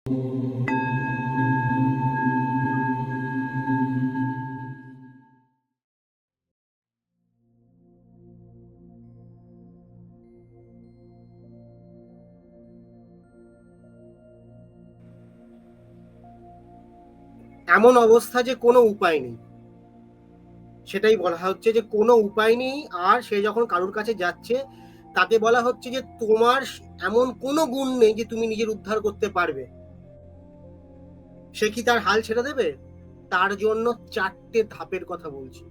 এমন অবস্থা যে কোনো উপায় নেই, সেটাই বলা হচ্ছে যে কোনো উপায় নেই। আর সে যখন কারুর কাছে যাচ্ছে, তাকে বলা হচ্ছে যে তোমার এমন কোনো গুণ নেই যে তুমি নিজের উদ্ধার করতে পারবে। সে কি তার হাল ছেড়ে দেবে? তার জন্য 4টে ধাপের কথা বলছি।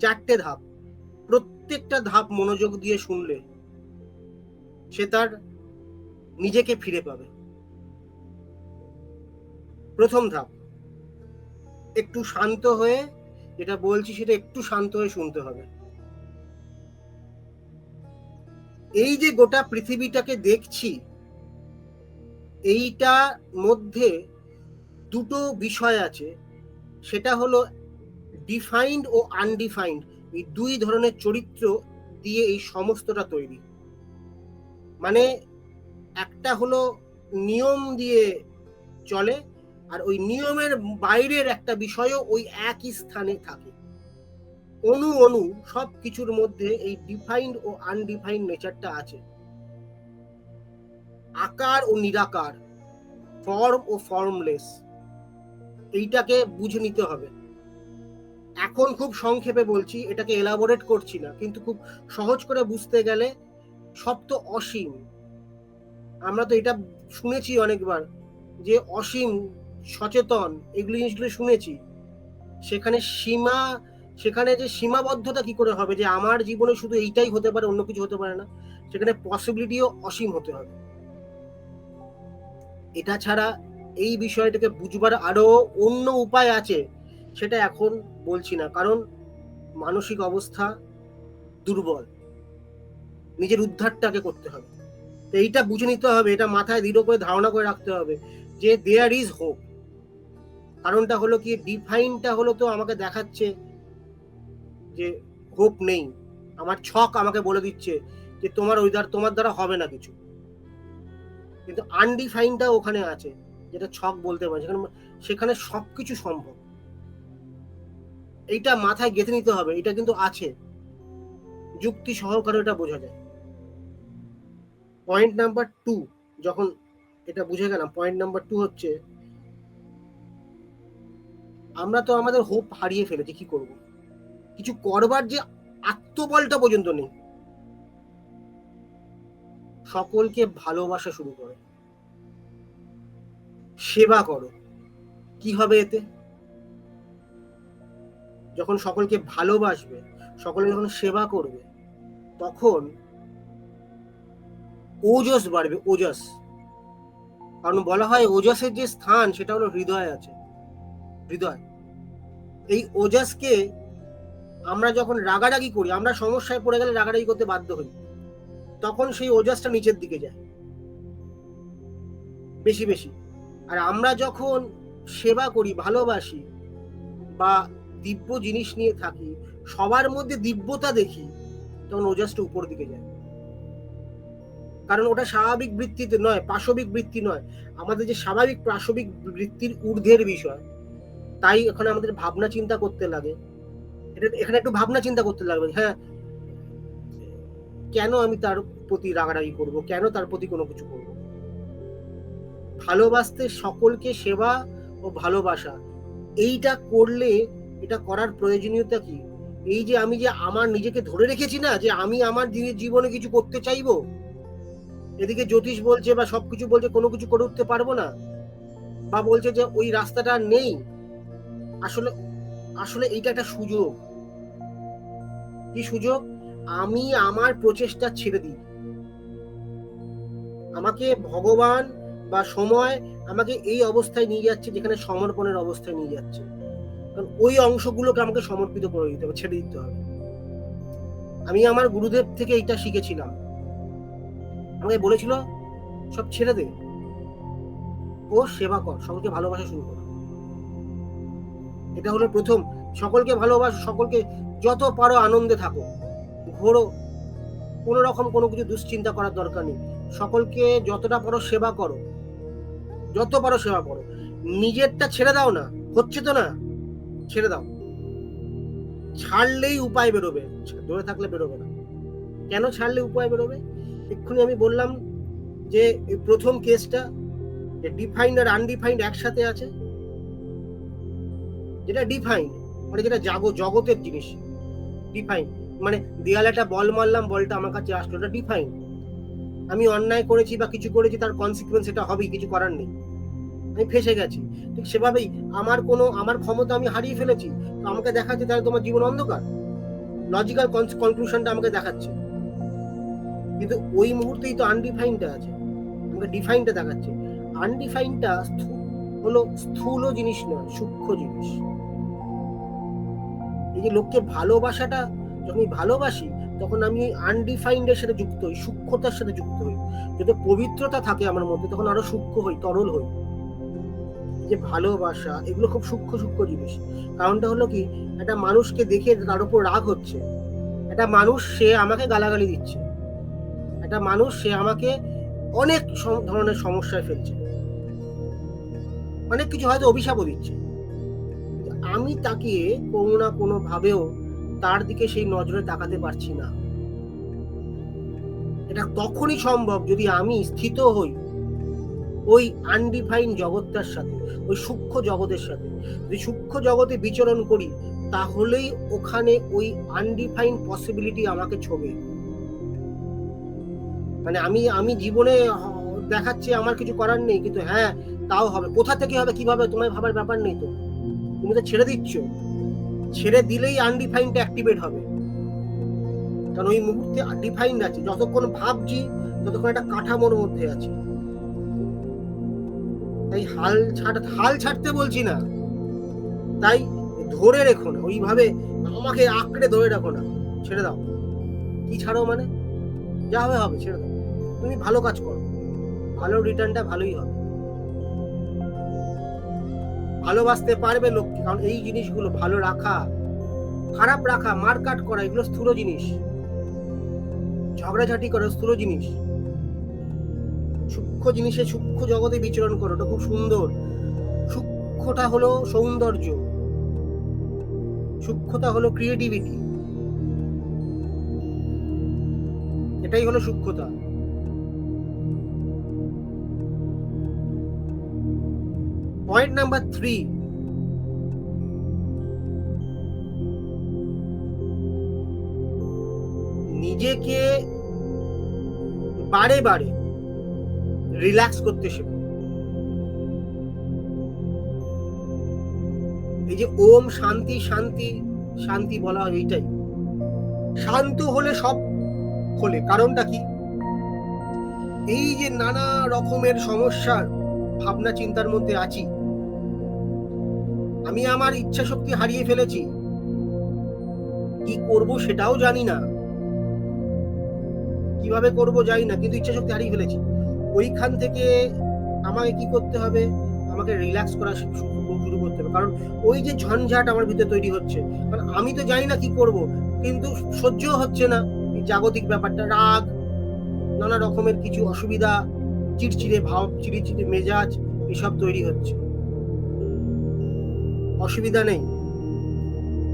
4টে ধাপ, প্রত্যেকটা ধাপ মনোযোগ দিয়ে শুনলে সে তার নিজেকে ফিরে পাবে। প্রথম ধাপ, একটু শান্ত হয়ে, যেটা বলছি সেটা একটু শান্ত হয়ে শুনতে হবে। এই যে গোটা পৃথিবীটাকে দেখছি, এইটার মধ্যে দুটো বিষয় আছে, সেটা হলো ডিফাইন্ড ও আনডিফাইন্ড। এই দুই ধরনের চরিত্র দিয়ে এই সমস্তটা তৈরি। মানে একটা হলো নিয়ম দিয়ে চলে, আর ওই নিয়মের বাইরের একটা বিষয়ও ওই একই স্থানে থাকে। অণু অণু সব কিছুর মধ্যে এই ডিফাইন্ড ও আনডিফাইন্ড নেচারটা আছে। আকার ও নিরাকার, ফর্ম ও ফর্মলেস, এইটাকে বুঝে নিতে হবে। এখন খুব সংক্ষেপে বলছি, এটাকে এলাবোরেট করছি না, কিন্তু খুব সহজ করে বুঝতে গেলে সব তো অসীম। আমরা তো এটা শুনেছি অনেকবার যে অসীম, সচেতন, এগুলো জিনিসগুলো শুনেছি। সেখানে সীমা, সেখানে যে সীমাবদ্ধতা কি করে হবে যে আমার জীবনে শুধু এইটাই হতে পারে, অন্য কিছু হতে পারে না? সেখানে পসিবিলিটিও অসীম হতে হবে। এটা ছাড়া এই বিষয়টাকে বুঝবার আরো অন্য উপায় আছে, সেটা এখন বলছি না, কারণ মানসিক অবস্থা দুর্বল, নিজের উদ্ধারটাকে করতে হবে। তো এইটা বুঝে নিতে হবে, এটা মাথায় দৃঢ় করে ধারণা করে রাখতে হবে যে দেয়ার ইজ হোপ। কারণটা হলো কি, ডিফাইনটা হলো তো আমাকে দেখাচ্ছে যে হোপ নেই, আমার ছক আমাকে বলে দিচ্ছে যে তোমার দ্বারা হবে না কিছু। কিন্তু আনডিফাইনটা ওখানে আছে, যেটা ছক বলতে পারে, সেখানে সবকিছু সম্ভব। এইটা মাথায় গেঁথে নিতে হবে, এটা কিন্তু আছে, যুক্তি সহকারে এটা বোঝা যায়। পয়েন্ট নাম্বার 2, যখন এটা বুঝে গেলাম, পয়েন্ট নাম্বার 2 হচ্ছে আমরা তো আমাদের হোপ হারিয়ে ফেলেছি, কি করব? কিছু করবার যে আত্মবলটা পর্যন্ত নেই। সকলকে ভালোবাসা শুরু করো, সেবা করো। কি হবে এতে? যখন সকলকে ভালোবাসবে, সকলে যখন সেবা করবে, তখন ওজস বাড়বে, ওজস। কারণ বলা হয় ওজসের যে স্থান সেটা হলো হৃদয় আছে, হৃদয়। এই ওজসকে আমরা যখন রাগারাগি করি, আমরা সমস্যায় পড়ে গেলে রাগারাগি করতে বাধ্য হই, তখন সেই ওজসটা নিচের দিকে যায় বেশি বেশি। আর আমরা যখন সেবা করি, ভালোবাসি, বা দিব্য জিনিস নিয়ে থাকি, সবার মধ্যে দিব্যতা দেখি, তখন ওজসটা উপর দিকে যায়। কারণ ওটা স্বাভাবিক বৃত্তিতে নয়, পাশবিক বৃত্তি নয়, আমাদের যে স্বাভাবিক পাশবিক বৃত্তির ঊর্ধ্বের বিষয়। তাই এখানে আমাদের ভাবনা চিন্তা করতে লাগে, এখানে একটু ভাবনা চিন্তা করতে লাগবে, হ্যাঁ কেন আমি তার প্রতি রাগারাগি করব, কেন তার প্রতি কোনো কিছু করব? ভালোবাসতে সকলকে সেবা ও ভালোবাসা, এইটা করলে, এটা করার প্রয়োজনীয়তা কি? এই যে আমি যে আমার নিজেকে ধরে রেখেছি না, যে আমি আমার জীবনে কিছু করতে চাইবো, এদিকে জ্যোতিষ বলছে বা সবকিছু বলছে কোনো কিছু করে উঠতে পারবো না, বা বলছে যে ওই রাস্তাটা নেই। আসলে আসলে এইটা একটা সুযোগ। কি সুযোগ? আমি আমার প্রচেষ্টা ছেড়ে দিই, আমাকে ভগবান বা সময় আমাকে এই অবস্থায় নিয়ে যাচ্ছে যেখানে সমর্পণের অবস্থায় নিয়ে যাচ্ছে, কারণ ওই অংশগুলোকে আমাকে সমর্পিত করে দিতে হবে, ছেড়ে দিতে হবে। আমি আমার গুরুদেব থেকে এইটা শিখেছিলাম, আমাকে বলেছিল সব ছেড়ে দে, ও সেবা কর, সকলকে ভালোবাসা শুরু কর। এটা হলো প্রথম। সকলকে ভালোবাসো, সকলকে যত পারো আনন্দে থাকো, ঘোরো, কোনো রকম কোনো কিছু দুশ্চিন্তা করার দরকার নেই। সকলকে যতটা পারো সেবা করো, যত পারো সেবা করো, নিজেরটা ছেড়ে দাও না, হচ্ছে তো না, ছেড়ে দাও। ছাড়লেই উপায় বেরোবে, ধরে থাকলে বেরোবে না। কেন ছাড়লে উপায় বেরোবে? এক্ষুনি আমি বললাম যে প্রথম কেসটা, ডিফাইন্ড আর আনডিফাইন্ড একসাথে আছে। যেটা ডিফাইন্ড মানে যেটা জগতের জিনিস, ডিফাইন মানে দেয়ালে একটা বল মারলাম, বলটা আমার কাছে আসলো, এটা ডিফাইন। আমি অন্যায় করেছি বা কিছু করেছি, তার কনসিকুয়েন্স এটা হবেই, কিছু করার নেই, আমি ফেসে গেছি। ঠিক সেভাবেই আমার ক্ষমতা আমি হারিয়ে ফেলেছি, তো আমাকে দেখাচ্ছে তাহলে তোমার জীবন অন্ধকার, লজিক্যাল কনক্লুশনটা আমাকে দেখাচ্ছে। কিন্তু ওই মুহূর্তেই তো আনডিফাইনটা আছে, আমাকে ডিফাইনটা দেখাচ্ছে। আনডিফাইনটা হলো স্থূল জিনিস নয়, সূক্ষ্ম জিনিস। এই যে লোককে ভালোবাসাটা, যখন ভালোবাসি তখন আমি আনডিফাইন্ডের সাথে যুক্ত হই, সূক্ষ্মতার সাথে যুক্ত হই। যদি পবিত্রতা থাকে আমার মধ্যে তখন আরো সূক্ষ্ম হই, তরল হই। যে ভালোবাসা, এগুলো খুব সূক্ষ্ম সূক্ষ্ম জিনিস। কারণটা হলো কি, একটা মানুষকে দেখে তার উপর রাগ হচ্ছে, একটা মানুষ সে আমাকে গালাগালি দিচ্ছে, একটা মানুষ সে আমাকে অনেক ধরনের সমস্যায় ফেলছে, অনেক কিছু হয়তো অভিশাপও দিচ্ছে, আমি তাকে কোনো না কোনো ভাবেও তার দিকে সেই নজরে তাকাতে পারছি না। এটা তখনই সম্ভব যদি আমি স্থিত হই ওই আনডিফাইন্ড জগৎটার সাথে, ওই সূক্ষ্ম জগতের সাথে। যদি সূক্ষ্ম জগতে বিচরণ করি তাহলেই ওখানে ওই আনডিফাইন্ড পসিবিলিটি আমাকে ছোবে। মানে আমি জীবনে দেখাচ্ছি আমার কিছু করার নেই, কিন্তু হ্যাঁ তাও হবে, কোথা থেকে হবে কিভাবে তোমায় ভাবার ব্যাপার নেই, তো তুমি তো ছেড়ে দিচ্ছ, ছেড়ে দিলেই আনডিফাইন্ডটা অ্যাক্টিভেট হবে। কারণ ওই মুহূর্তে ডিফাইন্ড আছে, যতক্ষণ ভাবছি ততক্ষণ একটা কাঠামোর মধ্যে আছে। তাই হাল ছাড়তে বলছি না, তাই ধরে রেখো না, ওইভাবে আমাকে আঁকড়ে ধরে রাখো না, ছেড়ে দাও। কি ছাড়ো মানে, যা হবে হবে, ছেড়ে দাও। তুমি ভালো কাজ করো, ভালো রিটার্নটা ভালোই হবে। ভালোবাসতে পারবে লোককে, কারণ এই জিনিসগুলো ভালো রাখা, খারাপ রাখা, মারকাট করা, এগুলো স্থূল জিনিস। ঝগড়াঝাটি করা স্থূল জিনিস। সূক্ষ্ম জিনিসে সূক্ষ্ম জগতে বিচরণ করো, ওটা খুব সুন্দর। সূক্ষ্মটা হলো সৌন্দর্য, সূক্ষ্মতা হলো ক্রিয়েটিভিটি, এটাই হলো সূক্ষ্মতা। পয়েন্ট নাম্বার 3, নিজেকে বারে বারে রিল্যাক্স করতে শেখো। এই যে ওম শান্তি শান্তি শান্তি বলা হয়, এইটাই শান্ত হলে সব হলে। কারণটা কি, এই যে নানা রকমের সমস্যার ভাবনা চিন্তার মধ্যে আছি, আমি আমার ইচ্ছা শক্তি হারিয়ে ফেলেছি, কি করব সেটাও জানি না, কিভাবে করব জানি না, কিন্তু ইচ্ছা শক্তি হারিয়ে ফেলেছি। ওইখান থেকে আমাকে কি করতে হবে, আমাকে রিল্যাক্স করা শুরু করতে হবে। কারণ ওই যে ঝঞ্ঝাট আমার ভিতরে তৈরি হচ্ছে, কারণ আমি তো জানি না কি করব, কিন্তু সহ্য হচ্ছে না এই জাগতিক ব্যাপারটা, রাগ, নানা রকমের কিছু অসুবিধা, চিড়চিড়ে ভাব, চিড়চিড়ে মেজাজ, এসব তৈরি হচ্ছে। অসুবিধা নেই,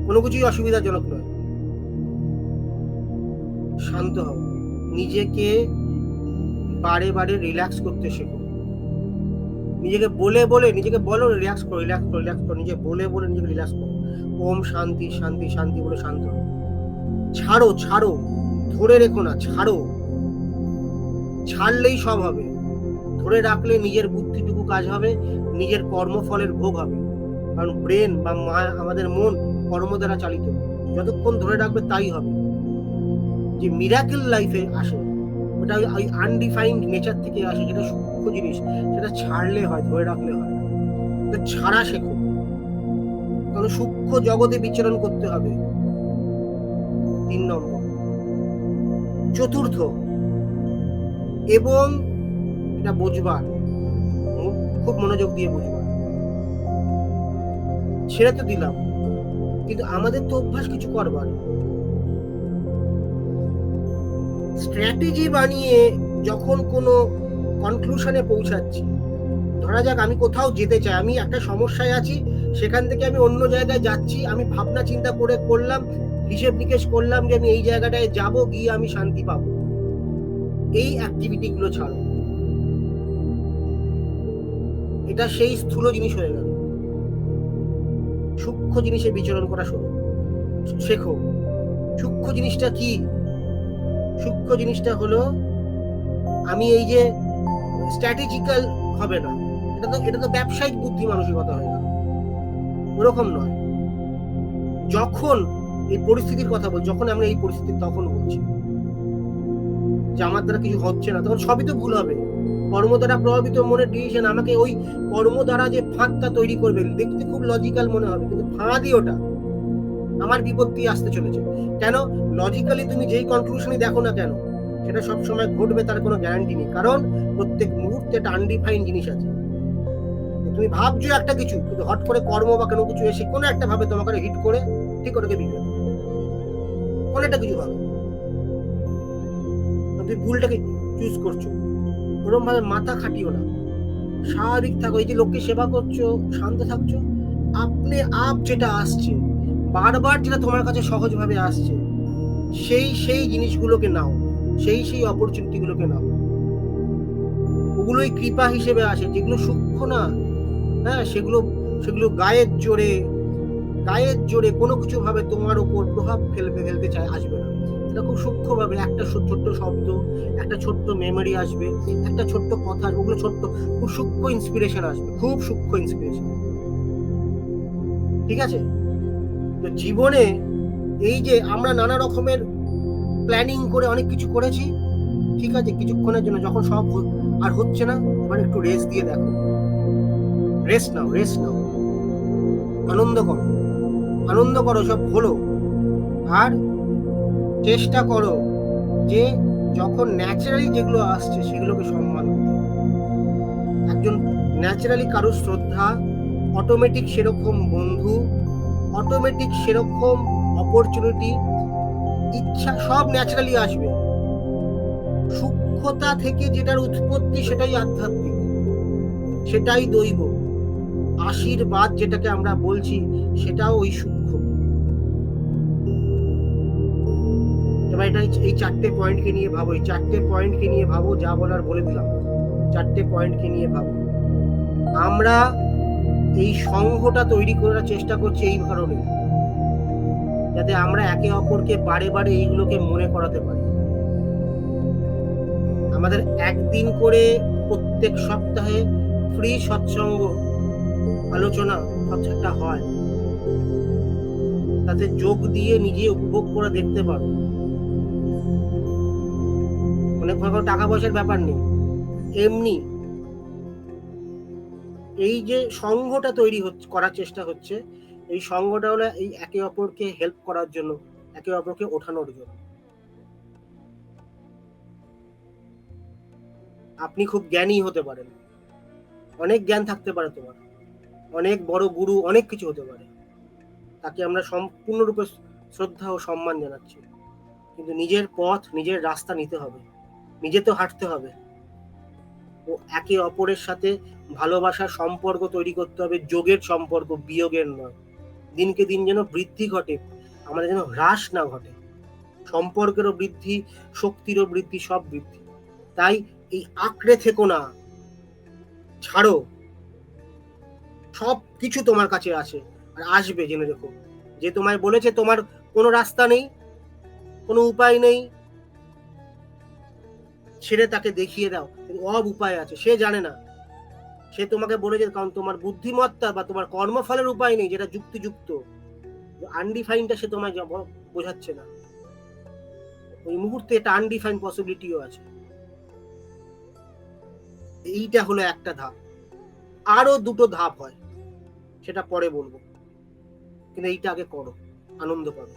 কোনো কিছুই অসুবিধাজনক নয়। শান্ত হও, নিজেকে বারে বারে রিল্যাক্স করতে শেখো। নিজেকে বলে বলে নিজেকে বলো রিল্যাক্স করো, রিল্যাক্স করো, রিল্যাক্স করো, নিজে বলে বলে নিজেকে রিল্যাক্স করো। ওম শান্তি শান্তি শান্তি বলে শান্ত হও। ছাড়ো ছাড়ো, ধরে রেখো না, ছাড়ো। ছাড়লেই সব হবে। ধরে রাখলে নিজের বুদ্ধিটুকু কাজ হবে, নিজের কর্মফলের ভোগ হবে। কারণ ব্রেন বা আমাদের মন কর্ম দ্বারা চালিত, যতক্ষণ ধরে রাখবে তাই হবে। যে মিরাকেল লাইফে আসে ওটা ওই আনডিফাইন্ড নেচার থেকে আসে, যেটা সূক্ষ্ম জিনিস, সেটা ছাড়লে হয়, ধরে রাখলে হয় না। ছাড়া শেখো, কারণ সূক্ষ্ম জগতে বিচরণ করতে হবে। 3 নম্বর। চতুর্থ, এবং এটা বুঝবার, খুব মনোযোগ দিয়ে বুঝবার। ছেড়ে তো দিলাম, কিন্তু আমাদের তো অভ্যাস কিছু করবার। স্ট্র্যাটেজি বানিয়ে যখন কোনো কনক্লুশনে পৌঁছাচ্ছি ধরা যাক আমি কোথাও যেতে চাই, আমি একটা সমস্যায় আছি, সেখান থেকে আমি অন্য জায়গায় যাচ্ছি, আমি ভাবনা চিন্তা করলাম, হিসেব নিকেশ করলাম যে আমি এই জায়গাটায় যাব, গিয়ে আমি শান্তি পাবো। এই অ্যাক্টিভিটি গুলো ছাড়ো। এটা সেই স্থূল জিনিস হয়ে গেল। সূক্ষ্ম জিনিসে বিচরণ করা শেখো। সূক্ষ্ম জিনিসটা কি? সূক্ষ্ম জিনিসটা হলো, আমি এই যে স্ট্র্যাটেজিক্যাল হবে না, এটা তো ব্যবসায়িক বুদ্ধি মানসিকতা হয়ে গেল। ওরকম নয়। যখন এই পরিস্থিতির কথা বলছি, যখন আমরা এই পরিস্থিতি তখন বলছি যে আমার দ্বারা কিছু হচ্ছে না, তখন সবই তো ভুল হবে। কর্ম দ্বারা প্রভাবিত মনের ডিসিশন আমাকে ওই কর্ম দ্বারা যে ফাঁদটা তৈরি করবে, দেখতে খুব লজিক্যাল মনে হবে, কিন্তু ফাঁদই ওটা। আমার বিপত্তি আসতে চলেছে। কেন? লজিক্যালি তুমি যেই কনক্লুশনই দেখো না কেন, সেটা সবসময় ঘটবে তার কোনো গ্যারান্টি নেই। কারণ প্রত্যেক মুহূর্তে একটা আনডিফাইন্ড জিনিস আছে। তুমি ভাবছো একটা কিছু, কিন্তু হট করে কর্ম বা কোনো কিছু এসে কোনো একটা ভাবে তোমাকে হিট করে ঠিক ওটাকে বিগড়ে কোনো একটা কিছু ভাবে তুমি ভুলটাকে চুজ করছো। ওরকম ভাবে মাথা খাটিও না, স্বাভাবিক থাকো। এই যে লোককে সেবা করছো, শান্ত থাকছো, আপনি আপ যেটা আসছে বারবার, যেটা তোমার কাছে সহজভাবে আসছে, সেই জিনিসগুলোকে নাও, সেই অপরচুনিটি গুলোকে নাও। ওগুলোই কৃপা হিসেবে আসে, যেগুলো সূক্ষ্ম না। হ্যাঁ, সেগুলো গায়ের জোরে কোনো কিছু ভাবে তোমার উপর প্রভাব ফেলতে চায়, আসবে না। এটা খুব সূক্ষ্ম ভাবে একটা ছোট্ট শব্দ, একটা ছোট্ট মেমোরি আসবে, একটা ছোট্ট কথা, ওগুলো ছোট্ট খুব সূক্ষ্ম ইন্সপিরেশন আসবে, খুব সূক্ষ্ম ইন্সপিরেশন। ঠিক আছে? তো জীবনে এই যে আমরা নানা রকমের প্ল্যানিং করে অনেক কিছু করেছি, ঠিক আছে, কিছুক্ষণের জন্য, যখন সব আর হচ্ছে না, এবার একটু রেস্ট দিয়ে দেখো। রেস্ট নাও, আনন্দ করো, সব হলো। আর চেষ্টা করো যে যখন ন্যাচারালি যেগুলো আসছে সেগুলোকে সম্মান করতে। একজন ন্যাচারালি কারো শ্রদ্ধা, অটোমেটিক সেরকম বন্ধু, অটোমেটিক সেরকম অপরচুনিটি, ইচ্ছা, সব ন্যাচারালি আসবে। সূক্ষ্মতা থেকে যেটার উৎপত্তি সেটাই আধ্যাত্মিক, সেটাই দৈব। আশীর্বাদ যেটাকে আমরা বলছি সেটাও ওই সূক্ষ্ম। এবার এই চারটে পয়েন্টকে নিয়ে ভাবো, যা বলার বলে দিলাম। চারটে পয়েন্টকে নিয়ে ভাবো। আমরা এই সংঘটা তৈরি করার চেষ্টা করছি এই কারণে, যাতে আমরা একে অপরকে বারে বারে এইগুলোকে মনে করাতে পারি। আমাদের একদিন করে প্রত্যেক সপ্তাহে ফ্রি সৎসঙ্গ আলোচনা কথাটা হয়, তাতে যোগ দিয়ে নিজে উপভোগ করে দেখতে পারো। অনেক টাকা পয়সার ব্যাপার নেই, এমনি এই যে সংঘটা তৈরি করার চেষ্টা হচ্ছে, এই সংঘটা হলো এই একে অপরকে হেল্প করার জন্য, একে অপরকে ওঠানোর জন্য। আপনি খুব জ্ঞানী হতে পারেন, অনেক জ্ঞান থাকতে পারে তোমার, অনেক বড় গুরু, অনেক কিছু হতে পারে, তাকে আমরা সম্পূর্ণরূপে শ্রদ্ধা ও সম্মান জানাচ্ছি। কিন্তু নিজের পথ, নিজের রাস্তা নিতে হবে, নিজে তো হাঁটতে হবে। ও একে অপরের সাথে ভালোবাসার সম্পর্ক তৈরি করতে হবে, যোগের সম্পর্ক, বিয়োগের নয়। দিনকে দিন যেন বৃদ্ধি ঘটে, আমাদের যেন হ্রাস না ঘটে। সম্পর্কেরও বৃদ্ধি, শক্তিরও বৃদ্ধি, সব বৃদ্ধি। তাই এই আঁকড়ে থেকো না, ছাড়ো। সব কিছু তোমার কাছে আছে আর আসবে, জেনে রেখো। যে তোমায় বলেছে তোমার কোনো রাস্তা নেই, কোনো উপায় নেই, ছেড়ে তাকে দেখিয়ে দাও উপায় আছে। সে জানে না, সে তোমাকে বলেছে কারণ তোমার বুদ্ধিমত্তা বা তোমার কর্মফলের উপায় নেই, যেটা যুক্তিযুক্ত, আনডিফাইনটা সে তোমায় বোঝাচ্ছে না। ওই মুহূর্তে এটা আনডিফাইন পসিবিলিটিও আছে। এইটা হলো একটা ধাপ, আরো দুটো ধাপ হয়, সেটা পরে বলবো, কিন্তু এইটা আগে করো, আনন্দ পাবে।